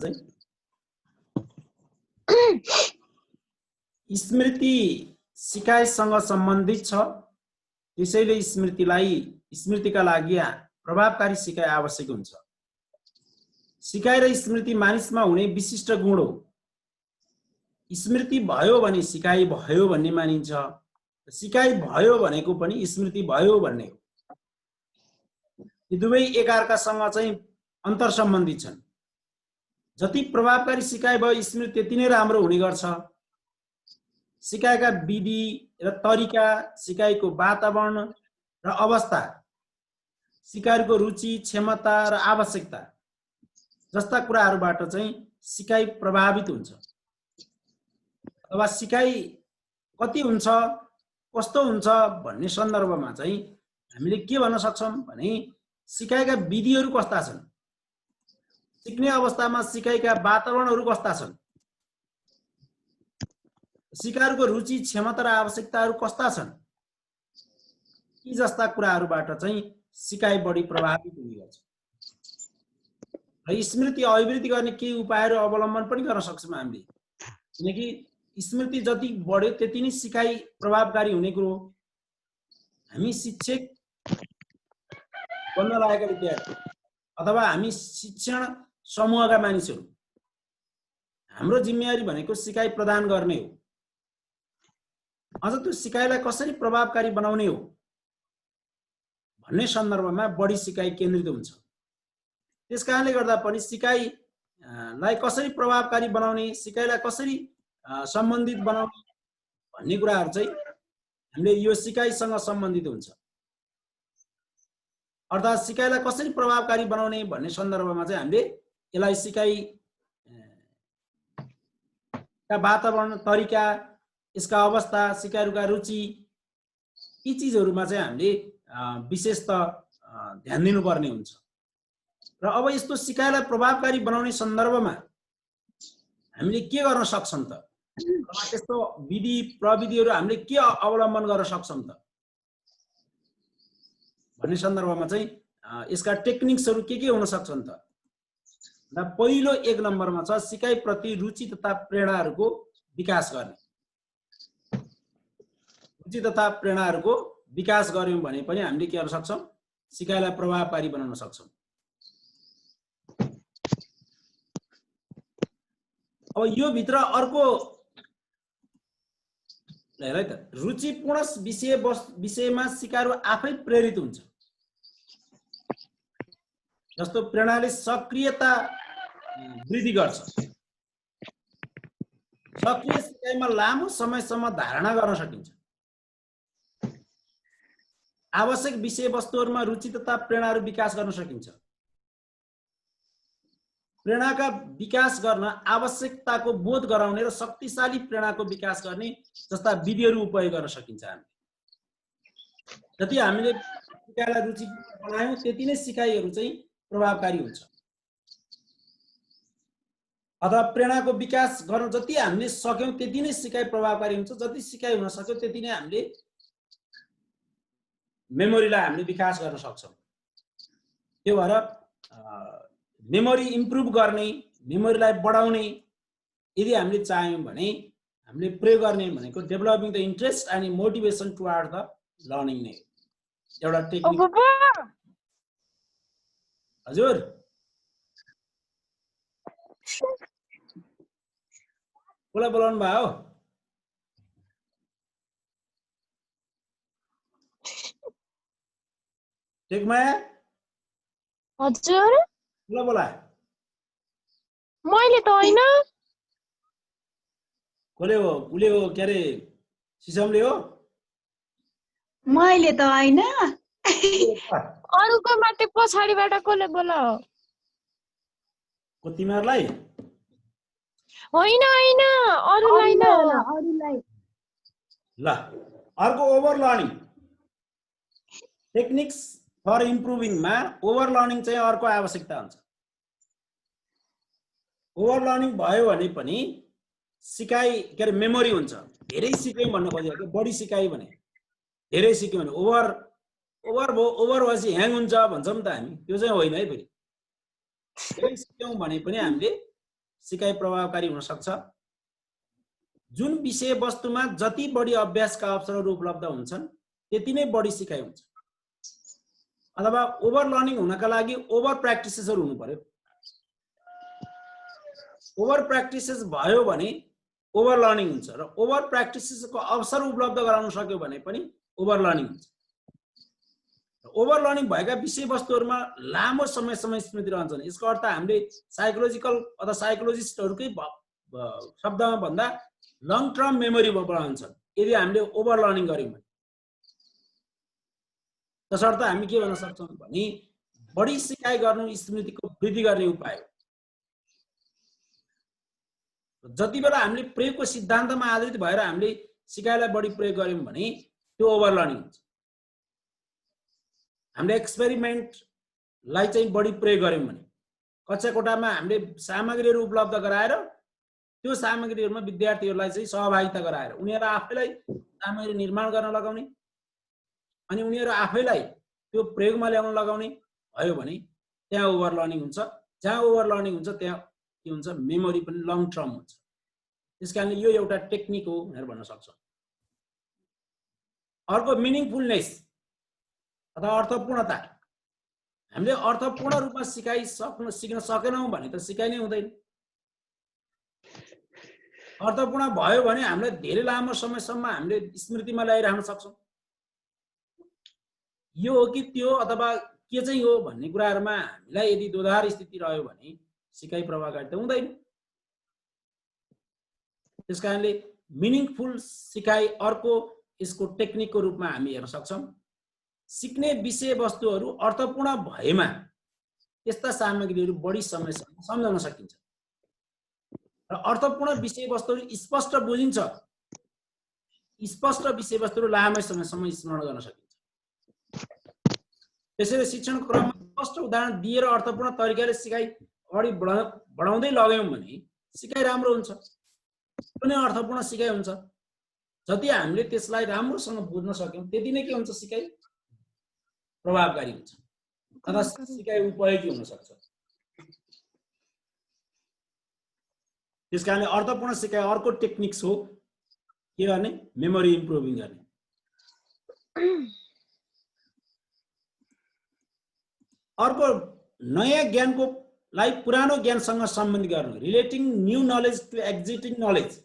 चाहिँ स्मृति सिकाइसँग सम्बन्धित छ, त्यसैले स्मृतिका लागि प्रभावकारी सिकाइ आवश्यक हुन्छ। सिकाइ र स्मृति मानिसमा हुने विशिष्ट गुण हो। स्मृति भयो भने सिकाइ भयो भन्ने मानिन्छ, सिकाइ भयो भनेको पनि स्मृति भयो भन्ने हो। यी दुवै एकअर्कासँग चाहिँ अन्तर सम्बन्धित छन्। जति प्रभावकारी सिकाइ भयो स्मृति त्यति नै राम्रो हुने गर्छ। सिकाइका विधि र तरिका, सिकाइको वातावरण र अवस्था, सिकाइको रुचि, क्षमता र आवश्यकता जस्ता कुराहरूबाट चाहिँ सिकाइ प्रभावित हुन्छ। अथवा सिकाइ कति हुन्छ, कस्तो हुन्छ भन्ने सन्दर्भमा चाहिँ हामीले के भन्न सक्छौं भने सिकाइका विधिहरू कस्ता छन्, सिक्ने अवस्थामा सिकाइका वातावरणहरू कस्ता छन्, सिकाइको रुचि, क्षमता र आवश्यकताहरू कस्ता छन्, यी जस्ता कुराहरूबाट चाहिँ सिकाइ बढी प्रभावित हुने गर्छ। र स्मृति अभिवृद्धि गर्ने केही उपायहरू अवलम्बन पनि गर्न सक्छौं हामीले, किनकि स्मृति जति बढ्यो त्यति नै सिकाइ प्रभावकारी हुने कुरो हो। हामी शिक्षक बन्न लागेका विद्यार्थी अथवा हामी शिक्षण समूहका मानिसहरू, हाम्रो जिम्मेवारी भनेको सिकाइ प्रदान गर्ने हो। अझ त्यो सिकाइलाई कसरी प्रभावकारी बनाउने हो भन्ने सन्दर्भमा बढी सिकाइ केन्द्रित हुन्छ। त्यसकारणले गर्दा पनि सिकाइलाई कसरी प्रभावकारी बनाउने, सिकाइलाई कसरी सम्बन्धित बनाउने भन्ने कुराहरू चाहिँ हामीले यो सिकाइसँग सम्बन्धित हुन्छ। अर्थात् सिकाइलाई कसरी प्रभावकारी बनाउने भन्ने सन्दर्भमा चाहिँ हामीले यसलाई सिकाइका वातावरण, तरिका, यसका अवस्था, सिकाइहरूका रुचि, यी चिजहरूमा चाहिँ हामीले विशेष त ध्यान दिनुपर्ने हुन्छ। र अब यस्तो सिकाइलाई प्रभावकारी बनाउने सन्दर्भमा हामीले के गर्न सक्छौं त, त्यस्तो विधि प्रविधिहरू हामीले के अवलम्बन गर्न सक्छौं त भन्ने सन्दर्भमा चाहिँ यसका टेक्निक्सहरू के हुन सक्छन् त। पहिलो एक नम्बरमा छ सिकाइ प्रति रुचि तथा प्रेरणाहरूको विकास गर्ने। रुचि तथा प्रेरणाहरूको विकास गर्यौं भने पनि हामीले के गर्न सक्छौं, सिकाइलाई प्रभावकारी बनाउन सक्छौं। अब यो भित्र अर्को हेर है त, रुचिपूर्ण विषयमा सिकाइहरू आफै प्रेरित हुन्छ। जस्तो प्रेरणाले सक्रियता वृद्धि गर्छ। सक्रिय सिकाइमा लामो समयसम्म धारणा गर्न सकिन्छ। आवश्यक विषयवस्तुहरूमा रुचि तथा प्रेरणाहरू विकास गर्न सकिन्छ। प्रेरणाका विकास गर्न आवश्यकताको बोध गराउने र शक्तिशाली प्रेरणाको विकास गर्ने जस्ता विधिहरू उपयोग गर्न सकिन्छ। जति हामीले सिकाइलाई रुचि बनायौं त्यति नै सिकाइहरू चाहिँ प्रभावकारी हुन्छ। अथवा प्रेरणाको विकास गर्न जति हामीले सक्यौं त्यति नै सिकाइ प्रभावकारी हुन्छ। जति सिकाइ हुन सक्यो त्यति नै हामीले मेमोरीलाई हामीले विकास गर्न सक्छौं। त्यो भएर मेमोरी इम्प्रुभ गर्ने, मेमोरीलाई बढाउने यदि हामीले चाह्यौं भने हामीले प्रयोग गर्ने भनेको developing the interest and motivation toward the learning नै एउटा टेक्निक। हजुर कसलाई बोलाउनु भयो? टेकमाया? हजुर कसलाई बोला? मैले त हैन। कसले हो? उसले हो के अरे सिसमले हो? मैले त हैन। अरुको माथि पछाडीबाट कसले बोला हो? को तिमीहरुलाई? होइन हैन, अरुलाई न, अरुलाई। ल, अर्को over learning techniques for improving मा ओभर लर्निङ चाहिँ अर्को आवश्यकता हुन्छ। ओभर लर्निङ भयो भने पनि सिकाइ के अरे मेमोरी हुन्छ। धेरै सिक्यौं भन्न खोजेको, बढी सिकाइ भने धेरै सिक्यौं भने ओभर भएपछि ह्याङ हुन्छ भन्छौं त हामी, त्यो चाहिँ होइन है। फेरि धेरै सिक्यौं भने पनि हामीले सिकाइ प्रभावकारी हुन सक्छ जुन विषय वस्तुमा जति बढी अभ्यासका अवसरहरू उपलब्ध हुन्छन् त्यति नै बढी सिकाइ हुन्छ अथवा ओभर लर्निङ हुनका लागि ओभर प्र्याक्टिसेसहरू हुनु पर्यो ओभर प्र्याक्टिसेस भयो भने ओभर लर्निङ हुन्छ र ओभर प्र्याक्टिसेसको अवसर उपलब्ध गराउन सक्यो भने पनि ओभर लर्निङ हुन्छ ओभर लर्निङ भएका विषयवस्तुहरूमा लामो समयसम्म स्मृति रहन्छन् यसको अर्थ हामीले साइकोलोजिकल अथवा साइकोलोजिस्टहरूकै शब्दमा भन्दा लङ टर्म मेमोरी रहन्छन् यदि हामीले ओभर लर्निङ गर्यौं भने तसर्थ हामी के भन्न सक्छौं भने बढी सिकाइ गर्नु स्मृतिको वृद्धि गर्ने उपाय हो जति बेला हामीले प्रयोगको सिद्धान्तमा आधारित भएर हामीले सिकाइलाई बढी प्रयोग गर्यौं भने त्यो ओभर लर्निङ हुन्छ हामीले एक्सपेरिमेन्टलाई चाहिँ बढी प्रयोग गर्यौं भने कक्षा कोठामा हामीले सामग्रीहरू उपलब्ध गराएर त्यो सामग्रीहरुमा विद्यार्थीहरूलाई चाहिँ सहभागिता गराएर उनीहरु आफैलाई सामग्री निर्माण गर्न लगाउने अनि उनीहरु आफैलाई त्यो प्रयोगमा ल्याउन लगाउने भयो भने त्यहाँ ओभर लर्निङ हुन्छ जहाँ ओभर लर्निङ हुन्छ त्यहाँ के हुन्छ मेमोरी पनि लङ टर्म हुन्छ त्यसकारणले यो एउटा टेक्निक हो भनेर भन्न सक्छौं अर्को मिनिङफुलनेस अथवा अर्थपूर्णता हामीले अर्थपूर्ण रूपमा सिक्न सकेनौं भने त सिकाइ नै हुँदैन अर्थपूर्ण भयो भने हामीले धेरै लामो समयसम्म हामीले स्मृतिमा ल्याइराख्न सक्छौं यो हो कि त्यो अथवा के चाहिँ हो भन्ने कुराहरुमा हामीलाई यदि दोधार स्थिति रह्यो भने सिकाइ प्रभावकारिता हुँदैन त्यसकारणले मिनिङफुल सिकाइ अर्को यसको टेक्निकको रूपमा हामी हेर्न सक्छौं सिक्ने विषयवस्तुहरू अर्थपूर्ण भएमा यस्ता सामग्रीहरू बढी समयसम्म सम्झन सकिन्छ र अर्थपूर्ण विषयवस्तुहरू स्पष्ट बुझिन्छ स्पष्ट विषयवस्तुहरू लामो समयसम्म स्मरण गर्न सकिन्छ त्यसैले शिक्षणको क्रममा स्पष्ट उदाहरण दिएर अर्थपूर्ण तरिकाले सिकाइ अगाडि बढाउँदै लग्यौं भने सिकाइ राम्रो हुन्छ कुनै अर्थपूर्ण सिकाइ हुन्छ जति हामीले त्यसलाई राम्रोसँग बुझ्न सक्यौं त्यति नै के हुन्छ सिकाइ प्रभावकारी हुन्छ अथवा सिकाइ उपयोगी हुन सक्छ त्यसकारणले अर्थपूर्ण सिकाइ अर्को टेक्निक्स हो के गर्ने मेमोरी इम्प्रुभिङ गर्ने अर्को नयाँ ज्ञानको लाई पुरानो ज्ञानसँग सम्बन्धित गर्नु relating new knowledge to existing knowledge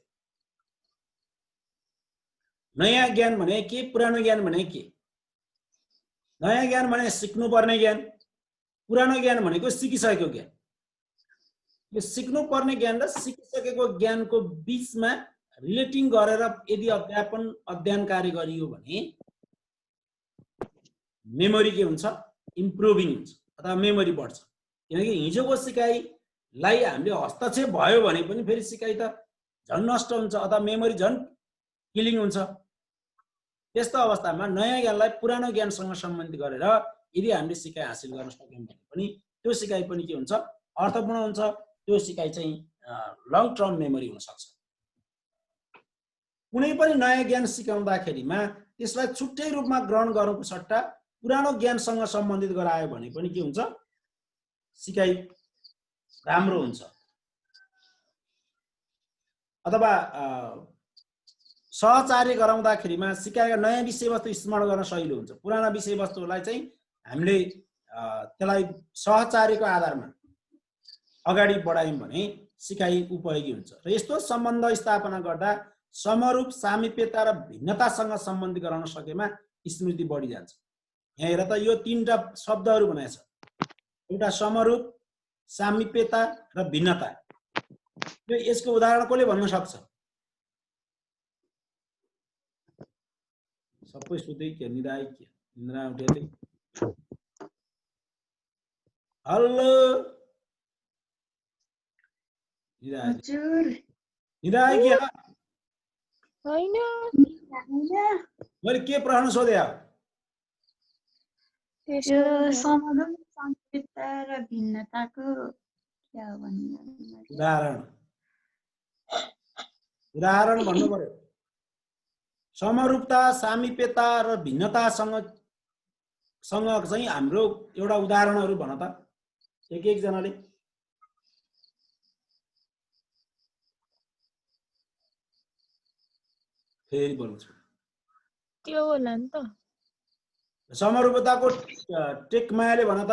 नयाँ ज्ञान भने के पुरानो ज्ञान भने के नयाँ ज्ञान भने सिक्नुपर्ने ज्ञान पुरानो ज्ञान भनेको सिकिसकेको ज्ञान यो सिक्नुपर्ने ज्ञान र सिकिसकेको ज्ञानको बीचमा रिलेटिङ गरेर यदि अध्ययन कार्य गरियो भने मेमोरी के हुन्छ इम्प्रुभिङ हुन्छ अथवा मेमोरी बढ्छ किनकि हिजोको सिकाइलाई हामीले हस्तक्षेप भयो भने पनि फेरि सिकाइ त झन् नष्ट हुन्छ अथवा मेमोरी झन् किलिङ हुन्छ त्यस्तो अवस्थामा नयाँ ज्ञानलाई पुरानो ज्ञानसँग सम्बन्धित गरेर यदि हामीले सिकाइ हासिल गर्न सक्यौं भने पनि त्यो सिकाइ पनि के हुन्छ अर्थपूर्ण हुन्छ त्यो सिकाइ चाहिँ लङ टर्म मेमोरी हुन सक्छ कुनै पनि नयाँ ज्ञान सिकाउँदाखेरिमा त्यसलाई छुट्टै रूपमा ग्रहण गर्नुको सट्टा पुरानो ज्ञानसँग सम्बन्धित गरायो भने पनि के हुन्छ सिकाइ राम्रो हुन्छ अथवा सहचार्य गराउँदाखेरिमा सिकाएका नयाँ विषयवस्तु स्मरण गर्न सजिलो हुन्छ पुराना विषयवस्तुलाई चाहिँ हामीले त्यसलाई सहचार्यको आधारमा अगाडि बढायौं भने सिकाइ उपयोगी हुन्छ र यस्तो सम्बन्ध स्थापना गर्दा समरूप सामिप्यता र भिन्नतासँग सम्बन्धित गराउन सकेमा स्मृति बढी जान्छ यहाँ हेर त यो तीनटा शब्दहरू बनाएछ एउटा समरूप सामिप्यता र भिन्नता यो यसको उदाहरण कसले भन्न सक्छ सबै सुत्दै के निदाइ के निद्रा उठेले हेलो हजुर निदाइ के हैन मैले के प्रश्न सोधे यो समरूप सामिप्यता र भिन्नताको के हो भन्नु उदाहरण भन्नु पर्यो समरूपता सामिप्यता र भिन्नतासँग चाहिँ हाम्रो एउटा उदाहरणहरू भन त एक जनाले फेरि बोल्छु त्यो होला नि त। समरूपताको टेकमायाले भन त।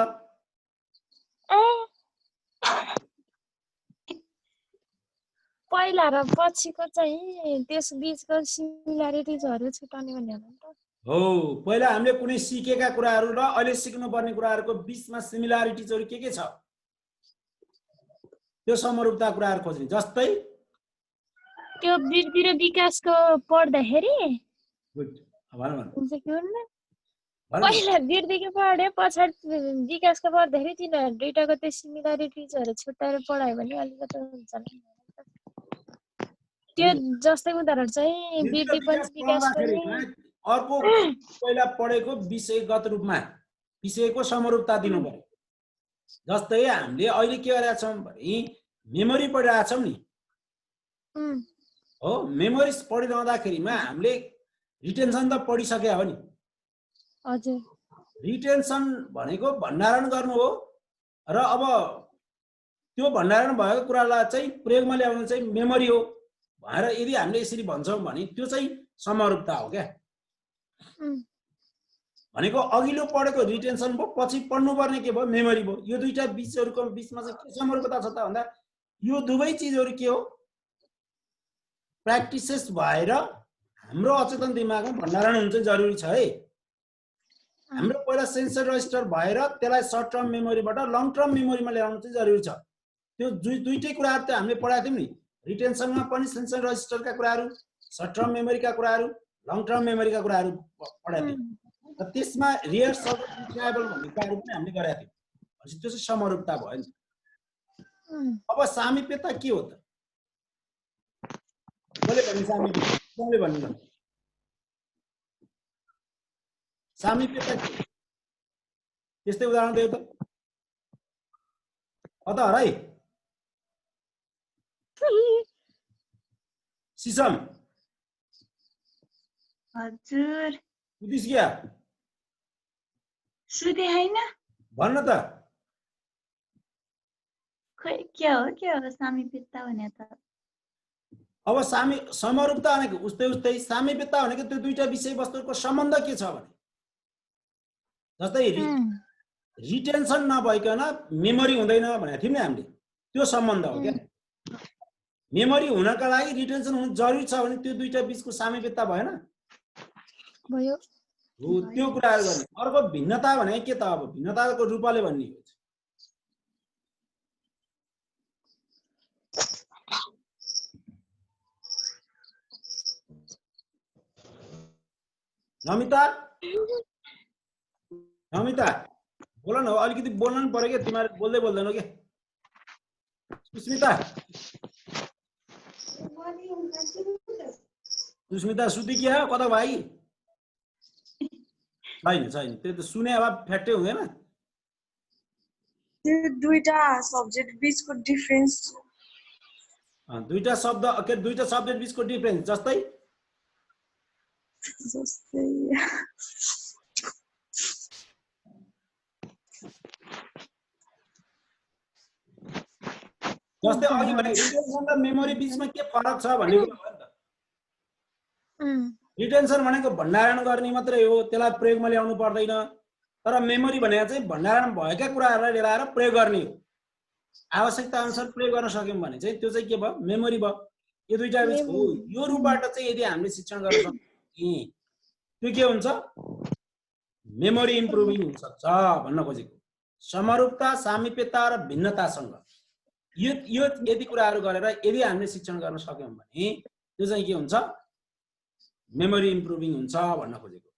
पहिला र पछिको चाहिँ त्यस बीचको सिमिल्यारिटिजहरू छुटाउने भन्ने हो नि त। हो, पहिला हामीले कुनै सिकेका कुराहरू र अहिले सिक्नुपर्ने कुराहरूको बीचमा सिमिल्यारिटिजहरू के छ त्यो समरूपता कुराहरू खोज्ने। जस्तै त्यो वृद्धि र विकासको पढ्दाखेरि गुड भन भन हुन्छ के भन्नु, भन पहिला वृद्धिको पढ्यो पछाडि विकासको पढ्दाखेरि तिनीहरू दुइटाको त्यो सिमिल्यारिटिजहरू छुट्याएर पढायो भने अलिकति हुन्छ नि। त्यो जस्तै उदाहरण चाहिँ वृद्धि पनि विकास पनि अर्को पहिला पढेको विषयगत रूपमा विषयको समरूपता दिनु पर्यो। जस्तै हामीले अहिले के गरेका छौँ भने मेमोरी पढिरहेका छौँ नि, हो मेमोरिज पढिरहँदाखेरिमा हामीले रिटेन्सन त पढिसके हो नि। हजुर, रिटेन्सन भनेको भण्डारण गर्नु हो र अब त्यो भण्डारण भएको कुरालाई चाहिँ प्रयोगमा ल्याउनु चाहिँ मेमोरी हो भनेर यदि हामीले यसरी भन्छौँ भने त्यो चाहिँ समरूपता हो क्या। भनेको अघिल्लो पढेको रिटेन्सन भयो, पछि पढ्नुपर्ने के भयो मेमोरी भयो। यो दुईटा बीचहरूको बीचमा चाहिँ के समरूपता छ त भन्दा यो दुवै चिजहरू के हो प्र्याक्टिसेस भएर हाम्रो अचेतन दिमागमा भण्डारण हुनु चाहिँ जरुरी छ है। हाम्रो पहिला सेन्सर रजिस्टर भएर त्यसलाई सर्ट टर्म मेमोरीबाट लङ टर्म मेमोरीमा ल्याउनु चाहिँ जरुरी छ। त्यो दुईटै कुराहरू त हामीले पढाएको थियौँ नि। रिटेन्सनमा पनि सेन्सर रजिस्टरका कुराहरू, सर्ट टर्म मेमोरीका कुराहरू, लङ टर्म मेमोरीका कुराहरू पढाएको थियौँ र त्यसमा रिहर्सल रिट्राइबल भन्ने कुराहरू पनि हामीले गरेका थियौँ। भनेपछि त्यो चाहिँ समरूपता भयो नि। अब सामिप्यता के हो त? कसले भन्ने सामिप्यता? कसले भन्नु? सामिप्यता के? त्यस्तै उदाहरण देऊ त। अत हराई सिसम हजुर बुझिस क्या? सुते हैन भन्न त। खोइ के हो सामिप्यता भने त। अब समरूपता भनेको उस्तै सामिप्यता भनेको त्यो दुईटा विषयवस्तुको सम्बन्ध के छ भने जस्तै रिटेन्सन नभइकन मेमोरी हुँदैन भनेको थियौँ नि हामीले। त्यो सम्बन्ध हो क्या। मेमोरी हुनका लागि रिटेन्सन हुनु जरुरी छ भने त्यो दुईटा बीचको सामिप्यता भएन भयो। हो, त्यो कुराहरू गर्ने। अर्को भिन्नता भने के त? अब भिन्नताको रूपले भन्ने हो। नमिता बोल न, अलिकति बोल्न नि पर्यो क्या। तिमीहरू बोल्दै बोल्दैनौ क्या। सुस्मिता सुति क्या कता भाइ? छैन त्यो त सुने अब फ्याक्टै हुँदैन। त्यो दुईटा सब्जेक्ट बीचको डिफरेन्स, दुईटा सब्जेक्ट बीचको डिफरेन्स जस्तै अघि भने रिटेन्सन र मेमोरी बीचमा के फरक छ भन्ने कुरा हो नि त। रिटेन्सन भनेको भण्डारण गर्ने मात्रै हो, त्यसलाई प्रयोगमा ल्याउनु पर्दैन। तर मेमोरी भनेको चाहिँ भण्डारण भएका कुराहरूलाई लिएर आएर प्रयोग गर्ने हो। आवश्यकता अनुसार प्रयोग गर्न सक्यौँ भने चाहिँ त्यो चाहिँ के भयो? मेमोरी भयो। यो दुईटा बीचको यो रूपबाट चाहिँ यदि हामीले शिक्षण गर्न सक्यौँ त्यो के हुन्छ? मेमोरी इम्प्रुभिङ हुन सक्छ भन्न खोजेको। समरूपता, सामिप्यता र भिन्नतासँग यो यदि कुराहरू गरेर यदि हामीले शिक्षण गर्न सक्यौँ भने त्यो चाहिँ के हुन्छ? मेमोरी इम्प्रुभिङ हुन्छ भन्न खोजेको।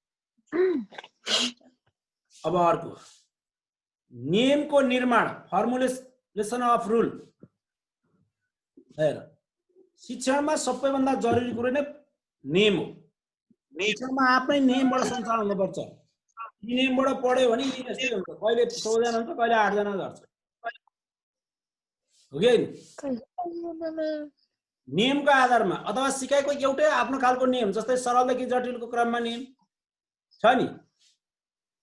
अब अर्को नियमको निर्माण, फर्मुलेसन अफ रुल। हेर, शिक्षणमा सबैभन्दा जरुरी कुरो नै नियम हो। शिक्षणमा आफ्नै नियमबाट सञ्चालन हुनुपर्छ। यी नियमबाट पढ्यो भने यस्तै हुन्छ, कहिले 100 जना हुन्छ, कहिले 8 जना झर्छ। हो कि नियमको आधारमा अथवा सिकाइको एउटै आफ्नो खालको नियम, जस्तै सरलदेखि जटिलको क्रममा नियम छ नि,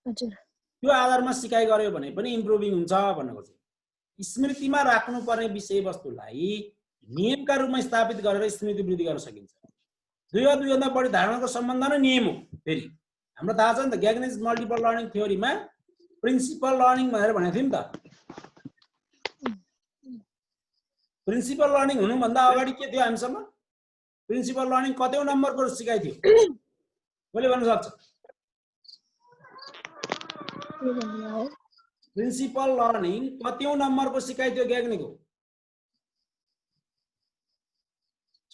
त्यो आधारमा सिकाइ गर्यो भने पनि इम्प्रुभिङ हुन्छ भन्न खोजेको। स्मृतिमा राख्नुपर्ने विषयवस्तुलाई नियमका रूपमा स्थापित गरेर स्मृति वृद्धि गर्न सकिन्छ। दुई वा दुईभन्दा बढी धारणाको सम्बन्ध नै नियम हो। फेरि हाम्रो थाहा छ नि त ग्याग्नेज मल्टिपल लर्निङ थ्योरीमा प्रिन्सिपल लर्निङ भनेर भनेको थियो नि त। प्रिन्सिपल लर्निङ हुनुभन्दा अगाडि के थियो हामीसँग? प्रिन्सिपल लर्निङ कतौं नम्बरको सिकाइ थियो? कसले भन्न सक्छ? प्रिन्सिपल लर्निङ कतौं नम्बरको सिकाइ थियो ग्याग्नेको?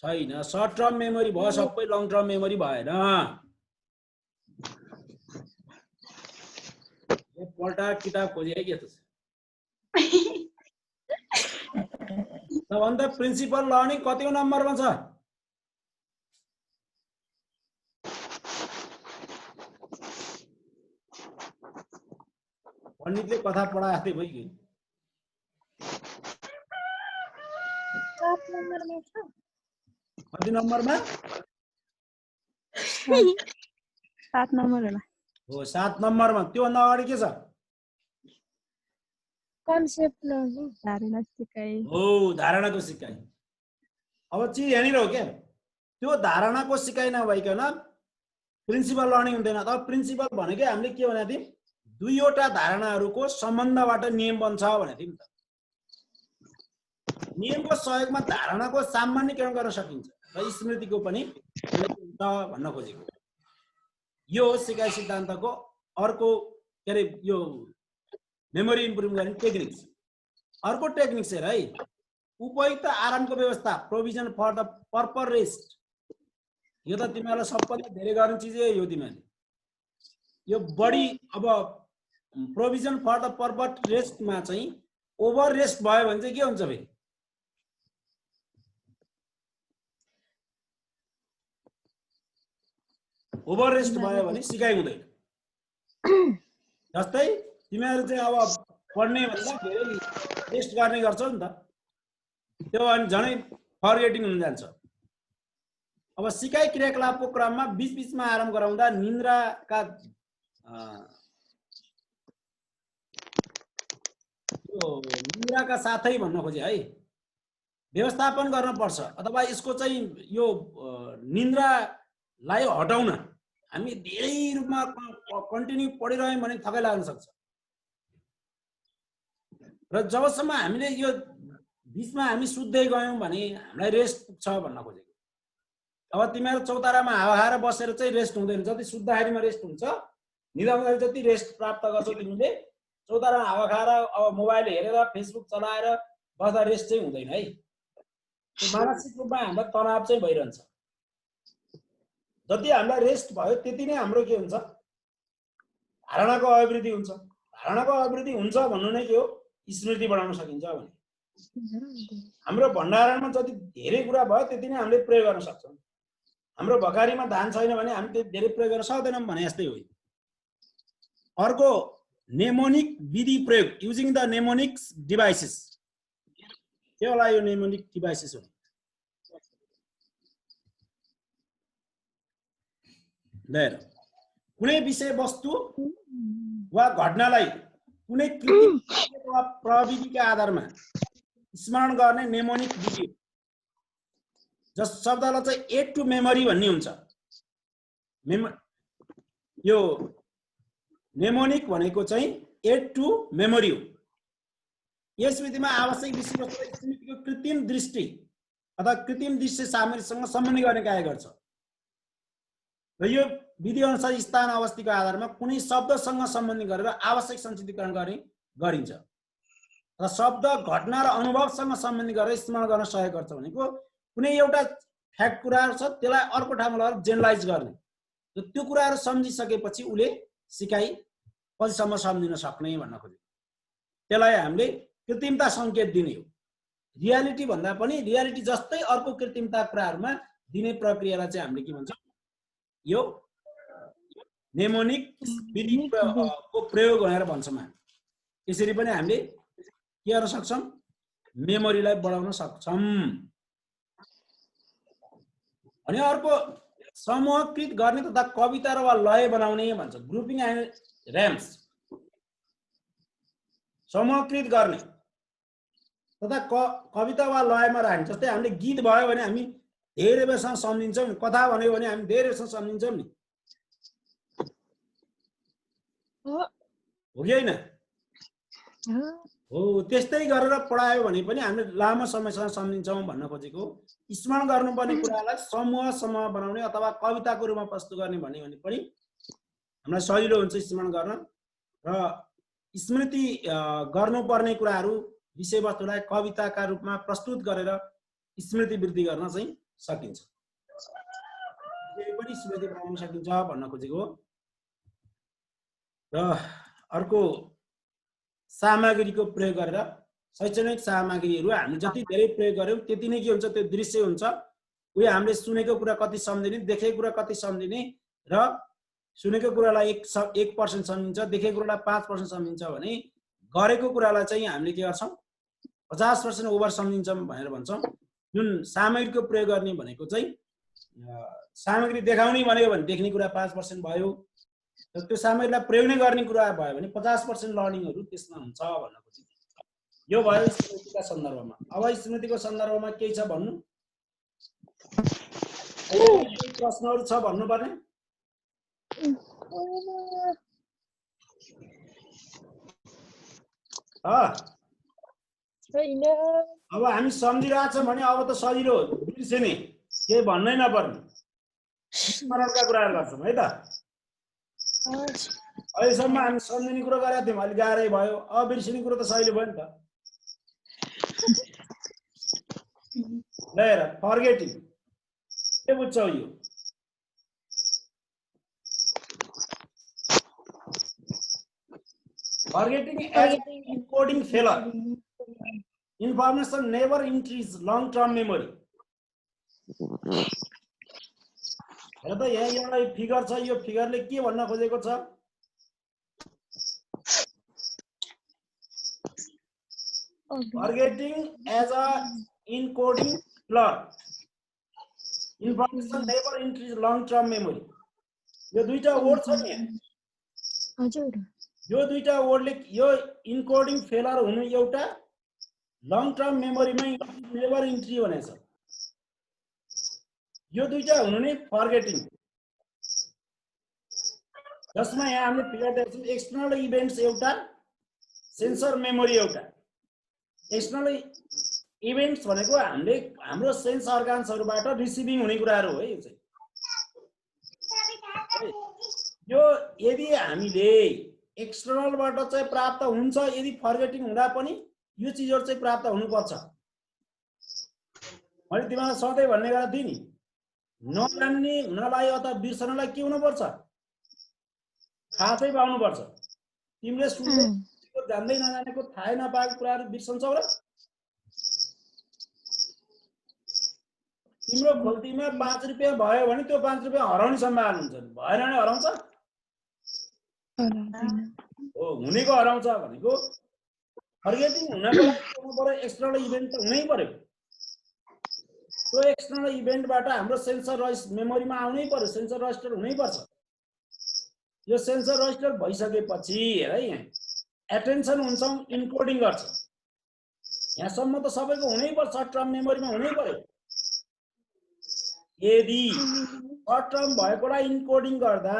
छैन। सर्ट टर्म मेमोरी भयो, सबै लङ टर्म मेमोरी भएन। पल्टा किताब खोजे है के त भन्दा प्रिन्सिपल लर्निङ कतौं नम्बरमा छ? पण्डितले कथा पढाएको थियो भइगयो। 7 नम्बरमा छ। कति नम्बरमा? 7 नम्बर होला। हो 7 नम्बरमा। त्यो भन्दा अगाडि के छ? कन्सेप्ट लर्निङ, धारणा सिकाइ। हो धारणाको सिकाइ। अब चिज यहाँनिर हो क्या, त्यो धारणाको सिकाइ नभइकन प्रिन्सिपल लर्निङ हुँदैन। त प्रिन्सिपल भनेकै हामीले के भनेको थियौँ? दुईवटा धारणाहरूको सम्बन्धबाट नियम बन्छ भनेको थियौँ त। नियमको सहयोगमा धारणाको सामान्यीकरण गर्न सकिन्छ र स्मृतिको पनि हुन्छ भन्न खोजेको। यो सिकाइ सिद्धान्तको अर्को के अरे यो मेमोरी इम्प्रुभ गर्ने टेक्निक्स। अर्को टेक्निक चाहिँ है उपयुक्त आरामको व्यवस्था, प्रोभिजन फर द पर्पर रेस्ट। यो त तिमीहरूलाई सबभन्दा धेरै गर्ने चिज हो। तिमीहरूले यो बढी अब प्रोभिजन फर द पर्पर रेस्टमा चाहिँ ओभर रेस्ट भयो भने चाहिँ के हुन्छ? फेरि ओभर रेस्ट भयो भने सिकाइ हुँदैन। जस्तै तिमीहरू चाहिँ अब पढ्ने भन्दा धेरै रेस्ट गर्ने गर्छौ नि त, त्यो अनि झनै फर्गेटिङ हुन जान्छ। अब सिकाइ क्रियाकलापको क्रममा बीचबीचमा आराम गराउँदा निन्द्राका साथै भन्न खोजे है व्यवस्थापन गर्न पर्छ, अथवा यसको चाहिँ यो निन्द्रालाई हटाउन हामी धेरै रूपमा कन्टिन्यू पढिरह्यौँ भने थकाइ लाग्न सक्छ। र जबसम्म हामीले यो बीचमा हामी सुत्दै गयौँ भने हामीलाई रेस्ट पुग्छ भन्न खोजेको। अब तिमीहरू चौतारामा हावा खाएर बसेर चाहिँ रेस्ट हुँदैन। जति सुत्दाखेरिमा रेस्ट हुन्छ, निदाउँदाखेरि जति रेस्ट प्राप्त गर्छौ तिमीले, चौतारामा हावा खाएर अब मोबाइल हेरेर फेसबुक चलाएर बस्दा रेस्ट चाहिँ हुँदैन है। मानसिक रूपमा हामीलाई तनाव चाहिँ भइरहन्छ। जति हामीलाई रेस्ट भयो त्यति नै हाम्रो के हुन्छ? धारणाको अभिवृद्धि हुन्छ। धारणाको अभिवृद्धि हुन्छ भन्नु नै के हो? स्मृति बढाउन सकिन्छ भने। हाम्रो भण्डारणमा जति धेरै कुरा भयो त्यति नै हामीले प्रयोग गर्न सक्छौँ। हाम्रो भकारीमा धान छैन भने हामी त्यो धेरै प्रयोग गर्न सक्दैनौँ भने यस्तै हो। अर्को नेमोनिक विधि प्रयोग, युजिङ द नेमोनिक्स डिभाइसेस। के होला यो नेमोनिक डिभाइसेस हो? कुनै विषय वस्तु वा घटनालाई कुनै कृत्रिम वा प्रविधिका आधारमा स्मरण गर्ने नेमोनिक विधि। जस शब्दलाई चाहिँ एड टु मेमोरी भन्ने हुन्छ। यो नेमोनिक भनेको चाहिँ एड टु मेमोरी हो। यस विधिमा आवश्यक विषयवस्तुलाई स्मृतिको कृत्रिम दृष्टि अथवा कृत्रिम दृश्य सामग्रीसँग सम्बन्ध गर्ने कार्य गर्छ। र यो विधि अनुसार स्थान अवस्थितिको आधारमा कुनै शब्दसँग सम्बन्धित गरेर आवश्यक संचितीकरण गरिन्छ र शब्द घटना र अनुभवसँग सम्बन्धित गरेर स्मरण गर्न सहयोग गर्छ। भनेको कुनै एउटा फ्याक्ट कुराहरू छ त्यसलाई अर्को ठाउँमा लगेर जेनरलाइज गर्ने र त्यो कुराहरू सम्झिसकेपछि उसले सिकाइ पछिसम्म सम्झिन सक्ने भन्न खोजेको। त्यसलाई हामीले कृत्रिमता सङ्केत दिने हो। रियालिटी भन्दा पनि रियालिटी जस्तै अर्को कृत्रिमता कुराहरूमा दिने प्रक्रियालाई चाहिँ हामीले के भन्छौँ? यो नेमोनिक विधिको प्रयोग भनेर भन्छौँ हामी। यसरी पनि हामीले के गर्न सक्छौँ? मेमोरीलाई बढाउन सक्छौँ। अनि अर्को समूहकृत गर्ने तथा कविता वा लय बनाउने भन्छ, ग्रुपिङ एन्ड र्याम्स। समूहकृत गर्ने तथा कविता वा लयमा राख्ने। जस्तै हामीले गीत भयो भने हामी धेरै बेरसम्म सम्झिन्छौँ नि कथा भन्यो भने हामी धेरै बेरसम्म सम्झिन्छौँ नि हो हो कि होइन हो हो त्यस्तै गरेर पढायो भने पनि हामीले लामो समयसम्म सम्झिन्छौँ भन्न खोजेको स्मरण गर्नुपर्ने कुरालाई समूह समूह बनाउने अथवा कविताको रूपमा प्रस्तुत गर्ने भन्यो भने पनि हामीलाई सजिलो हुन्छ स्मरण गर्न र स्मृति गर्नुपर्ने कुराहरू विषयवस्तुलाई कविताका रूपमा प्रस्तुत गरेर स्मृति वृद्धि गर्न चाहिँ सकिन्छ पनि स्मृति बनाउन सकिन्छ भन्न खोजेको र अर्को सामग्रीको प्रयोग गरेर शैक्षणिक सामग्रीहरू हामीले जति धेरै प्रयोग गर्यौं त्यति नै के हुन्छ त्यो दृश्य हुन्छ उही हामीले सुनेको कुरा कति सम्झिने देखेको कुरा कति सम्झिने र सुनेको कुरालाई 1% सम्झिन्छ देखेको कुरालाई 5% सम्झिन्छ भने गरेको कुरालाई चाहिँ हामीले के गर्छौं 50% ओभर सम्झिन्छौं भनेर भन्छौं जुन सामग्रीको प्रयोग गर्ने भनेको चाहिँ सामग्री देखाउने भनेको भने देख्ने कुरा 5% भयो र त्यो सामग्रीलाई प्रयोग नै गर्ने कुरा भयो भने 50% लर्निङहरु त्यसमा हुन्छ भन्न खोजेको यो भयो स्मृतिका सन्दर्भमा अब स्मृतिको सन्दर्भमा के छ भन्नु प्रश्नहरु छ भन्नु पर्ने अब हामी सम्झिरहेछौं भने अब त सजिलो बिर्सिने के भन्नै नपर्ने स्मरणका कुराहरु गर्छौं है त अहिलेसम्म हामी सम्झिने कुरा गरेका थियौं अलि गाह्रै भयो अब बिर्सिने कुरा त सजिलो भयो नि त ल हेर फर्गेटिङ के बुझ्छौ यो forgetting as encoding failure information never enters long term memory हेर त यहाँ एउटा फिगर छ यो फिगरले के भन्न खोजेको छ forgetting as a encoding failure information never enters long term memory यो दुईटा वर्ड छ नि हजुर यो दुईटा वर्डले यो इन्कोडिङ फेलर हुनु एउटा लङ टर्म मेमोरीमा नेभर इन्ट्री भनेछ यो दुईटा हुनु नै फर्गेटिङ जसमा यहाँ हामीले फिगर दिएको छौं एक्सटर्नल इभेन्ट्स एउटा सेन्सर मेमोरी एउटा एक्सटर्नल इभेन्ट्स भनेको हामीले हाम्रो सेन्स अर्गान्सहरुबाट रिसिभिङ हुने कुराहरु हो यो चाहिँ यो यदि हामीले एक्सटर्नल बाट चाहिँ प्राप्त हुन्छ यदि फर्गेटिङ हुँदा पनि यो चीजहरु चाहिँ प्राप्त हुनुपर्छ मैले तिमीलाई सधैं भन्ने गरेको थिएँ नि नजान्ने हुनलाई अथवा बिर्सनलाई के हुनुपर्छ थाहा चाहिँ पाउनुपर्छ तिमीले सुनेको जान्दै नजानेको थाहै नपाएको कुराहरु बिर्सन्छौ र तिम्रो गल्तीमा 5 रुपैयाँ भयो भने त्यो 5 रुपैयाँ हराउने सम्भावना हुन्छ भएन भने हराउँछ हो हुनेको हराउँछ भनेको फर्गेटिङ हुनको लागि हुनु पर्यो एक्सटर्नल इभेन्ट त हुनै पर्यो त्यो एक्सटर्नल इभेन्टबाट हाम्रो सेन्सर मेमोरीमा आउनै पर्यो सेन्सर रजिस्टर हुनै पर्छ यो सेन्सर रजिस्टर भइसकेपछि हेर यहाँ एटेन्सन हुन्छ इन्कोडिङ गर्छ यहाँसम्म त सबैको हुनै पर्छ सर्ट टर्म मेमोरीमा हुनै पर्यो यदि सर्ट टर्म भएकोलाई इन्कोडिङ गर्दा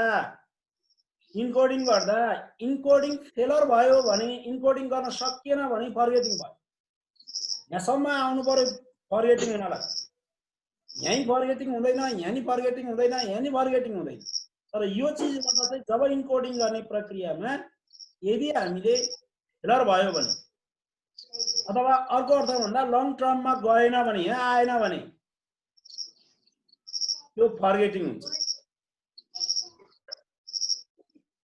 इन्कोडिङ फेलर भयो भने इन्कोडिङ गर्न सकिएन भने फर्गेटिङ भयो यहाँसम्म आउनु पर्यो फर्गेटिङ हुनलाई यही फर्गेटिङ हुँदैन यहाँ नि फर्गेटिङ हुँदैन यहाँ नि फर्गेटिङ हुँदैन तर यो चीजबाट चाहिँ जब इन्कोडिङ गर्ने प्रक्रियामा यदि हामीले फेलर भयो भने अथवा अर्को अर्थ भन्दा लङ टर्ममा गएन भने यहाँ आएन भने त्यो फर्गेटिङ हुन्छ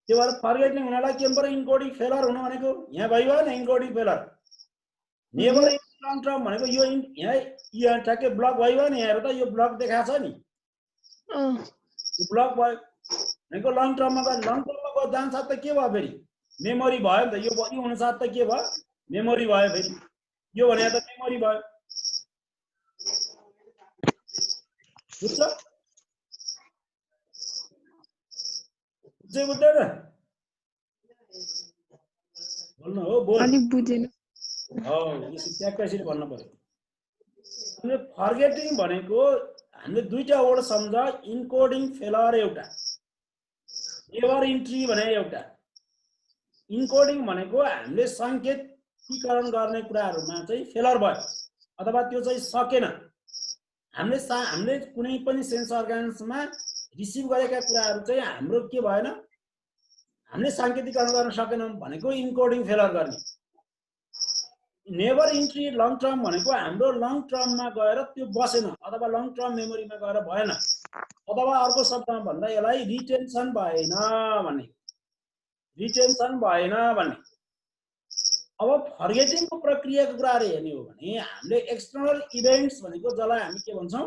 त्यो भएर फर्गेटिङ हुनलाई के पर्यो इन्कोडिङ फेलर हुनु भनेको यहाँ भयो नि encoding failure never long term भनेको यो यहाँ ठ्याक्कै ब्लक भयो नि यहाँ हेर त यो ब्लक देखाछ नि यो ब्लक भयो भनेको लङ टर्ममा गयो जान्छ त के भयो फेरि मेमोरी भयो नि त यो हुन साथ त के भयो मेमोरी भयो फेरि यो भने त मेमोरी भयो बुझ्छ बुझ्दैन बोल्नु हो बोल अलि बुझेन हो यसरी ट्याक्कै यसरी भन्नु पर्यो फर्गेटिङ भनेको हामीले दुईटा वर्ड सम्झ इन्कोडिङ फेलर एउटा नेभर इन्ट्री भने एउटा इन्कोडिङ भनेको हामीले सङ्केतीकरण गर्ने कुराहरुमा चाहिँ फेलर भयो अथवा त्यो चाहिँ सकेन हामीले कुनै पनि सेन्स अर्गान्समा रिसिभ गरेका कुराहरु चाहिँ हाम्रो के भएन हामीले सङ्केतीकरण गर्न सकेनौं भनेको इन्कोडिङ फेलर गर्ने नेभर इन्ट्री लङ टर्म भनेको हाम्रो लङ टर्ममा गएर त्यो बसेन अथवा लङ टर्म मेमोरीमा गएर भएन अथवा अर्को शब्दमा भन्दा यसलाई रिटेन्सन भएन भन्ने अब फर्गेटिङको प्रक्रियाको कुराहरु हेर्ने हो भने हामीले एक्सटर्नल इभेन्ट्स भनेको जसलाई हामी के भन्छौं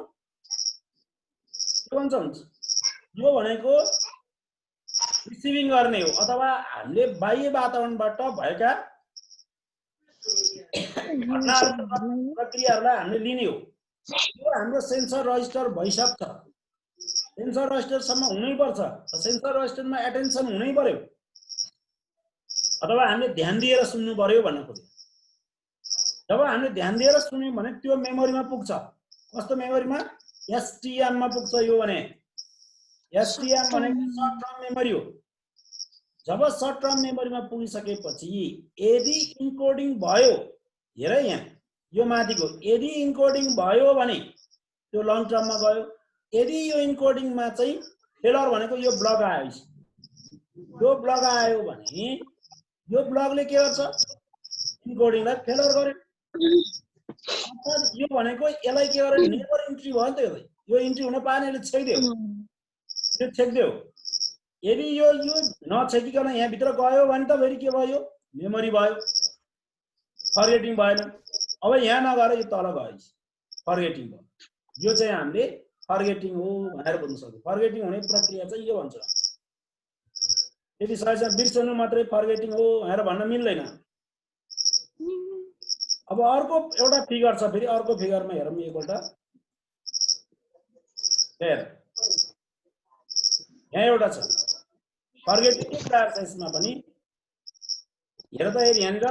यो भनेको रिसिभिङ गर्ने हो अथवा हामीले बाह्य वातावरणबाट भएका प्रक्रियाहरुलाई हामीले लिने हो यो हाम्रो सेन्सर रजिस्टर भइसक्छ सेन्सर रजिस्टर सम्म हुनै पर्छ सेन्सर रजिस्टरमा एटेन्सन हुनै पर्यो अथवा हामीले ध्यान दिएर सुन्नु पर्यो भन्न खोजे जब हामीले ध्यान दिएर सुन्यौं भने त्यो मेमोरीमा पुग्छ कस्तो मेमोरीमा एसटीएम मा पुग्छ यो भने एसटीएम भनेको सर्ट टर्म मेमोरी हो जब सर्ट टर्म मेमोरीमा पुगिसकेपछि यदि इन्कोडिङ भयो हेर यहाँ यो माथिको यदि इन्कोडिङ भयो भने त्यो लङ टर्ममा गयो यदि यो इन्कोडिङमा चाहिँ फेलर भनेको यो ब्लक आयो यो ब्लक आयो भने यो ब्लकले के गर्छ इन्कोडिङलाई फेलर गर्यो अर्थात यो भनेको यसलाई के गर्यो नेभर इन्ट्री भयो नि त यो इन्ट्री हुन पाएन यसले छेक्दियो यदि यो नछेकिकन यहाँ भित्र गयो भने त फेरि के भयो मेमोरी भयो फर्गेटिङ भएन अब यहाँ नगएर यो तल गयो फर्गेटिङ भयो यो चाहिँ हामीले फर्गेटिङ हो भनेर बुझ्न सक्छौं फर्गेटिङ हुने प्रक्रिया चाहिँ यो भन्छ यदि सहजै बिर्सनु मात्रै फर्गेटिङ हो भनेर भन्न मिल्दैन अब अर्को एउटा फिगर छ फेरि अर्को फिगरमा हेरौँ एकपल्ट हेर यहाँ एउटा छ फर्गेटिङ के कुरा छ यसमा पनि हेर त यहाँनिर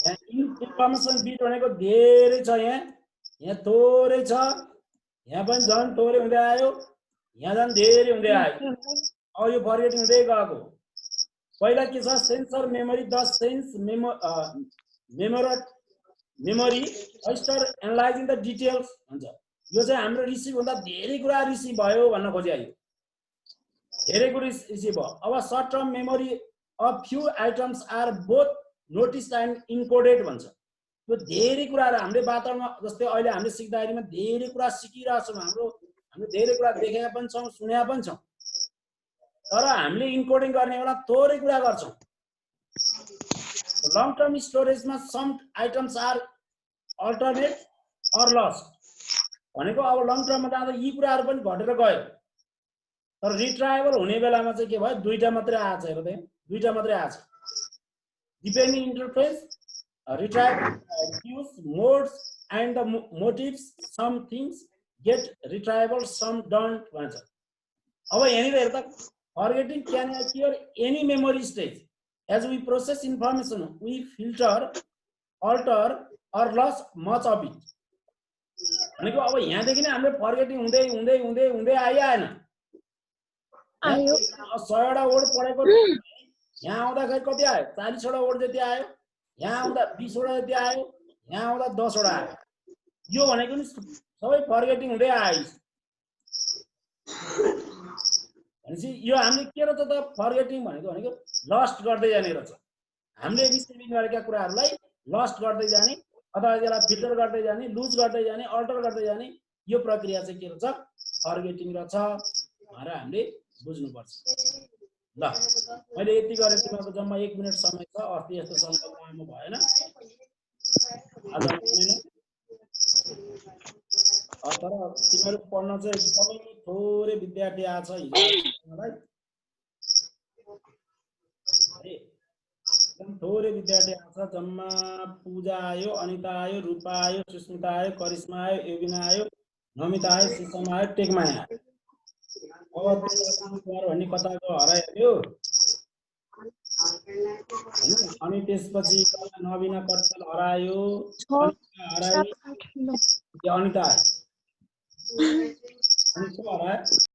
इन्फर्मेसन बिट भनेको धेरै छ यहाँ थोरै छ यहाँ पनि झन् थोरै हुँदै आयो यहाँ झन् धेरै हुँदै आयो अब यो फर्गेटिङ हुँदै गएको पहिला के छ sensor memory the sense memory register analysing the details भन्छ यो चाहिँ हाम्रो रिसिभ हुँदा धेरै कुरा रिसिभ भयो भन्न खोजे आयो धेरै कुरा रिसिभ भयो अब short term memory of few items are both noticed and encoded भन्छ यो धेरै कुराहरु हामीले वातावरणमा जस्तै अहिले हामीले सिक्दाखेरिमा धेरै कुरा सिकिरहेछौं हामीले धेरै कुरा देखेका पनि छौं सुनेका पनि छौं तर हामीले इन्कोडिङ गर्ने बेला थोरै कुरा गर्छौं लङ टर्म स्टोरेजमा some items are alternate or lost भनेको अब लङ टर्ममा जाँदा यी कुराहरु पनि घटेर गयो तर रिट्राइबल हुने बेलामा चाहिँ के भयो दुईटा मात्रै आछ हेर त दुईटा मात्रै आछ depending interface retrieve views, modes, and the motives. Some things get retrievable, some don't. अब यहाँनिर हेर्दा forgetting can occur any memory stage. As we process information, we filter, alter, or lose much of it. भनेको अब यहाँदेखि नै हामीले forgetting हुँदै आएन 100 वटा वर्ड पढेको यहाँ आउँदाखेरि कति आयो 40 वटा वर्ड जति आयो यहाँ आउँदा 20 वटा जति आयो यहाँ आउँदा 10 वटा आयो यो भनेको नि सबै फर्गेटिङ हुँदै आयो भनेपछि यो हामीले के रहेछ त फर्गेटिङ भनेको लस्ट गर्दै जाने रहेछ हामीले रिसिभिङ गरेका कुराहरुलाई लस्ट गर्दै जाने अथवा यसलाई फिल्टर गर्दै जाने लुज गर्दै जाने अल्टर गर्दै जाने यो प्रक्रिया चाहिँ के रहेछ फर्गेटिङ रहेछ भनेर हामीले बुझ्नु पर्छ ल मैले यति गरे तिमीहरुको जम्मा 1 मिनेट समय छ अर्थ यस्तो समय लामो भएन तर तिमीहरु पढ्न चाहिँ एकदमै थोरै विद्यार्थी आछ हिजोलाई एकदम थोरै विद्यार्थी आछ जम्मा पूजा आयो अनिता आयो रूपा आयो सुस्मिता आयो करिश्मा आयो एबिना आयो नमिता आयो सिसमा आयो टेकमा आयो अब भन्ने कताको हरायो अनि त्यसपछि नवीना कट्टल हरायो अनिता समझ में आ रहा है?